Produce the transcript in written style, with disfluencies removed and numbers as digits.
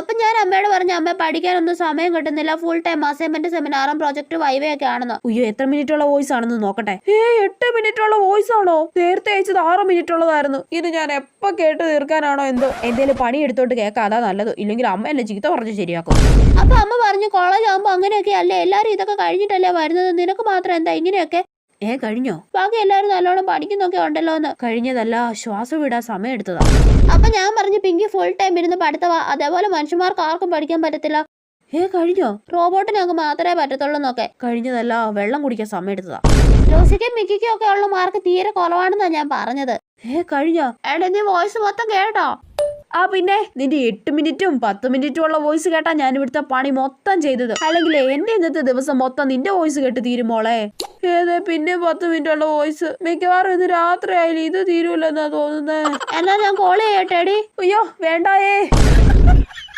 അപ്പൊ ഞാൻ അമ്മയോട് പറഞ്ഞു, അമ്മ പഠിക്കാനൊന്നും സമയം കിട്ടുന്നില്ല, ഫുൾ ടൈം അസൈൻമെന്റ്, സെമിനാറും പ്രൊജക്ട് വൈവയൊക്കെ ആണെന്ന്. അയ്യോ, എത്ര മിനിറ്റുള്ള വോയിസ് ആണെന്ന് നോക്കട്ടെ. 8 മിനിറ്റുള്ള വോയിസ് ആണോ? നേരത്തെ അയച്ചത് 6 മിനിറ്റുള്ളതായിരുന്നു. ഇത് ഞാൻ എപ്പോ കേട്ട് തീർക്കാനാണോ എന്തോ. എന്തേലും പണി എടുത്തോട്ട് കേൾക്കാം, അതാ നല്ലത്. ഇല്ലെങ്കിൽ അമ്മ എന്നെ ചീത്ത പറഞ്ഞ് ശരിയാക്കും. അപ്പൊ അമ്മ പറഞ്ഞു, കോളേജ് ആകുമ്പോ അങ്ങനെയൊക്കെ അല്ലേ, എല്ലാരും ഇതൊക്കെ കഴിഞ്ഞിട്ടല്ലേ വരുന്നത്, നിനക്ക് മാത്രം എന്താ ഇങ്ങനെയൊക്കെ? കഴിഞ്ഞോ? ബാക്കി എല്ലാരും നല്ലോണം പഠിക്കുന്നൊക്കെ ഉണ്ടല്ലോ എന്ന്. കഴിഞ്ഞതല്ല, ശ്വാസം വിടാൻ സമയം എടുത്തതാ. അപ്പൊ ഞാൻ പറഞ്ഞു, പിങ്കി ഫുൾ ടൈം ഇരുന്ന് പഠിത്തവാ, അതേപോലെ മനുഷ്യന്മാർക്ക് ആർക്കും പഠിക്കാൻ പറ്റത്തില്ല. കഴിഞ്ഞോ? റോബോട്ടിനൊക്കെ മാത്രമേ പറ്റത്തുള്ളൂ എന്നൊക്കെ. കഴിഞ്ഞതല്ല, വെള്ളം കുടിക്കാൻ സമയം എടുത്തതാ. ലൂസിക്കും മിക്കിക്കും ഒക്കെ ഉള്ള മാർക്ക് തീരെ കുറവാണെന്നാ ഞാൻ പറഞ്ഞത്. കഴിഞ്ഞോ? എടാ, നീ വോയിസ് മൊത്തം കേട്ടോ? പിന്നെ നിന്റെ 8 മിനിറ്റും 10 മിനിറ്റും ഉള്ള വോയിസ് കേട്ടാ ഞാൻ ഇവിടുത്തെ പണി മൊത്തം ചെയ്തത്. അല്ലെങ്കിൽ എന്റെ ഇന്നത്തെ ദിവസം മൊത്തം നിന്റെ വോയിസ് കേട്ട് തീരുമോളെ. പിന്നെ 10 മിനിറ്റ് ഉള്ള വോയിസ്. മിക്കവാറും ഇത് രാത്രി ആയാലും ഇത് തീരൂലെന്നാ തോന്നുന്നേ. എന്നാ ഞാൻ കോൾ ചെയ്യട്ടെടി. അയ്യോ വേണ്ടായേ.